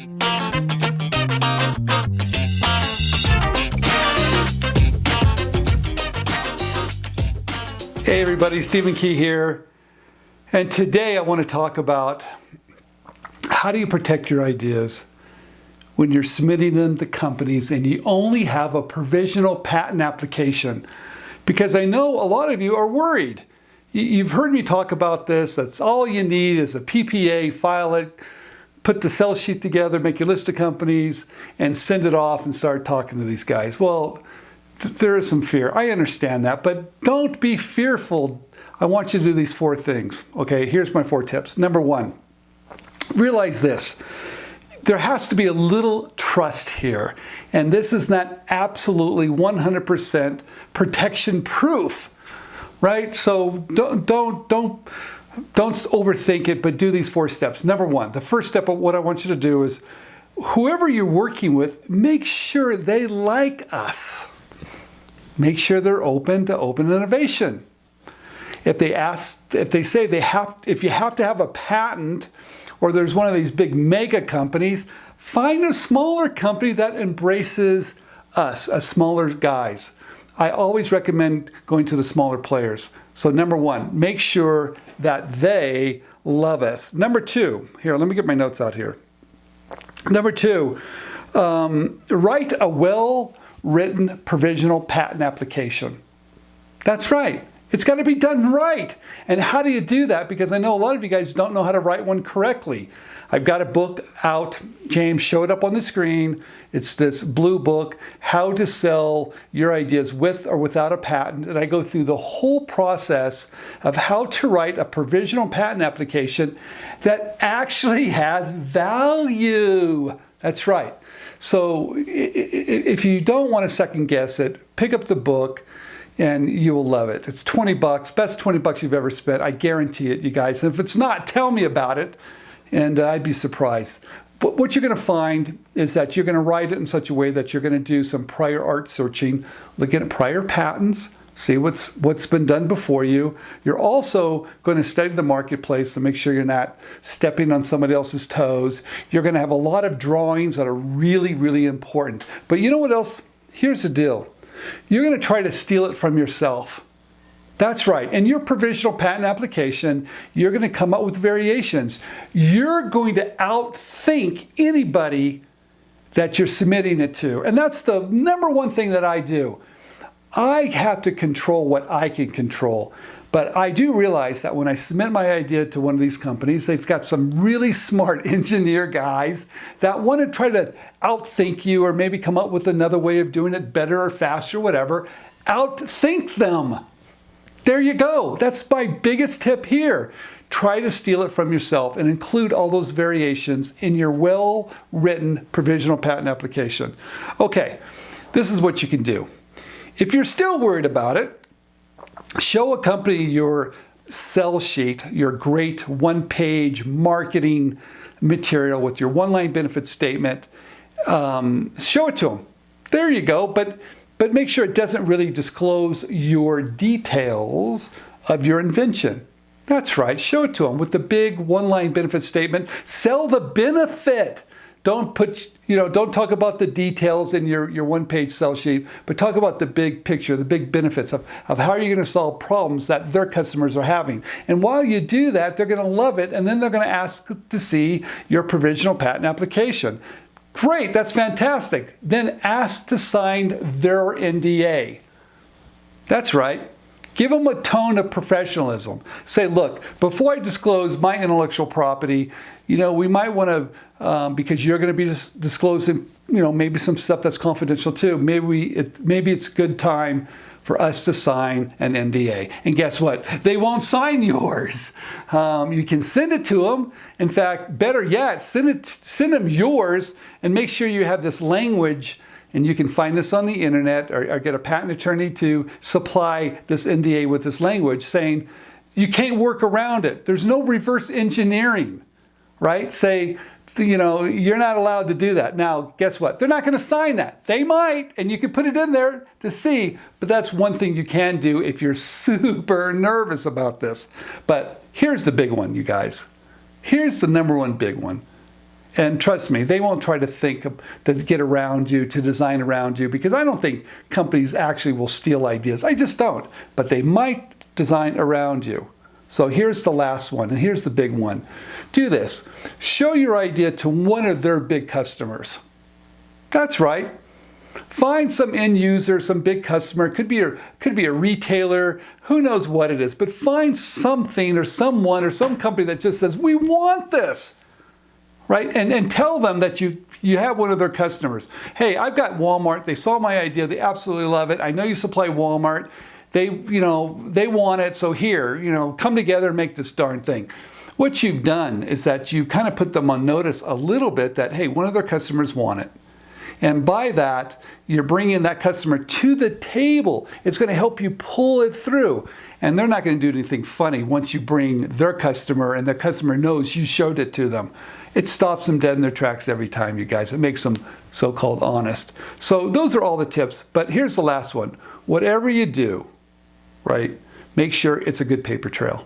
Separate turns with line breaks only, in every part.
Hey everybody, Stephen Key here. And today I want to talk about how do you protect your ideas when you're submitting them to companies and you only have a provisional patent application. Because I know a lot of you are worried. You've heard me talk about this. That's all you need is a PPA, file it, put the sell sheet together, make your list of companies, and send it off and start talking to these guys. Well, there is some fear. I understand that, but don't be fearful. I want you to do these 4 things. Okay, here's my 4 tips. Number 1, realize this. There has to be a little trust here. And this is not absolutely 100% protection proof, right? So don't overthink it, but do these 4 steps. Number 1, the first step of what I want you to do is whoever you're working with, make sure they like us. Make sure they're open to open innovation. If they say if you have to have a patent, or there's one of these big mega companies, find a smaller company that embraces us, as smaller guys. I always recommend going to the smaller players. So number 1, make sure that they love us. Number 2, here, let me get my notes out here. Number 2, write a well-written provisional patent application. That's right. It's got to be done right. And how do you do that? Because I know a lot of you guys don't know how to write one correctly. I've got a book out. James, show it up on the screen. It's this blue book, How to Sell Your Ideas with or Without a Patent. And I go through the whole process of how to write a provisional patent application that actually has value. That's right. So if you don't want to second guess it, pick up the book and you will love it. It's $20, best $20 you've ever spent. I guarantee it, you guys. And if it's not, tell me about it and I'd be surprised. But what you're going to find is that you're going to write it in such a way that you're going to do some prior art searching, looking at prior patents, see what's been done before you. You're also going to study the marketplace to make sure you're not stepping on somebody else's toes. You're going to have a lot of drawings that are really, really important. But you know what else? Here's the deal. You're going to try to steal it from yourself. That's right. In your provisional patent application, you're going to come up with variations. You're going to outthink anybody that you're submitting it to. And that's the number 1 thing that I do. I have to control what I can control. But I do realize that when I submit my idea to one of these companies, they've got some really smart engineer guys that want to try to outthink you or maybe come up with another way of doing it better or faster, whatever. Outthink them. There you go. That's my biggest tip here. Try to steal it from yourself and include all those variations in your well-written provisional patent application. Okay, this is what you can do. If you're still worried about it, show a company your sell sheet, your great 1-page marketing material with your 1-line benefit statement. Show it to them. There you go. But make sure it doesn't really disclose your details of your invention. That's right. Show it to them with the big 1-line benefit statement. Sell the benefit. Don't talk about the details in your 1-page sell sheet, but talk about the big picture, the big benefits of how you're going to solve problems that their customers are having. And while you do that, they're going to love it, and then they're going to ask to see your provisional patent application. Great, that's fantastic. Then ask to sign their NDA. That's right. Give them a tone of professionalism. Say, look, before I disclose my intellectual property, we might want to, because you're going to be disclosing, maybe some stuff that's confidential too. Maybe it's a good time for us to sign an NDA. And guess what? They won't sign yours. You can send it to them. In fact, better yet, send them yours and make sure you have this language. And you can find this on the internet or get a patent attorney to supply this NDA with this language saying you can't work around it. There's no reverse engineering, right? Say, you're not allowed to do that. Now, guess what? They're not going to sign that. They might, and you can put it in there to see, but that's one thing you can do if you're super nervous about this. But here's the big one, you guys. Here's the number 1 big one. And trust me, they won't try to think to get around you, to design around you, because I don't think companies actually will steal ideas. I just don't. But they might design around you. So here's the last one, and here's the big one. Do this. Show your idea to one of their big customers. That's right. Find some end user, some big customer. Could be a retailer. Who knows what it is? But find something or someone or some company that just says, we want this. Right? And tell them that you have one of their customers. Hey, I've got Walmart. They saw my idea. They absolutely love it. I know you supply Walmart. They want it. So here, come together and make this darn thing. What you've done is that you kind of put them on notice a little bit that, hey, one of their customers want it. And by that, you're bringing that customer to the table. It's going to help you pull it through. And they're not going to do anything funny once you bring their customer and their customer knows you showed it to them. It stops them dead in their tracks every time, you guys. It makes them so-called honest. So those are all the tips. But here's the last one. Whatever you do, right, make sure it's a good paper trail.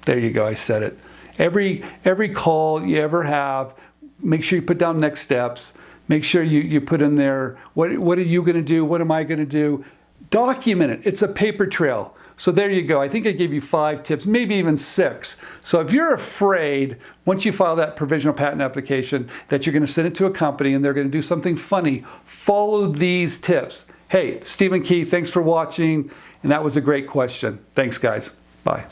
There you go. I said it. Every call you ever have, make sure you put down next steps. Make sure you put in there, what are you going to do? What am I going to do? Document it. It's a paper trail. So there you go. I think I gave you 5 tips, maybe even 6. So if you're afraid, once you file that provisional patent application, that you're going to send it to a company and they're going to do something funny, follow these tips. Hey, Stephen Key, thanks for watching. And that was a great question. Thanks, guys. Bye.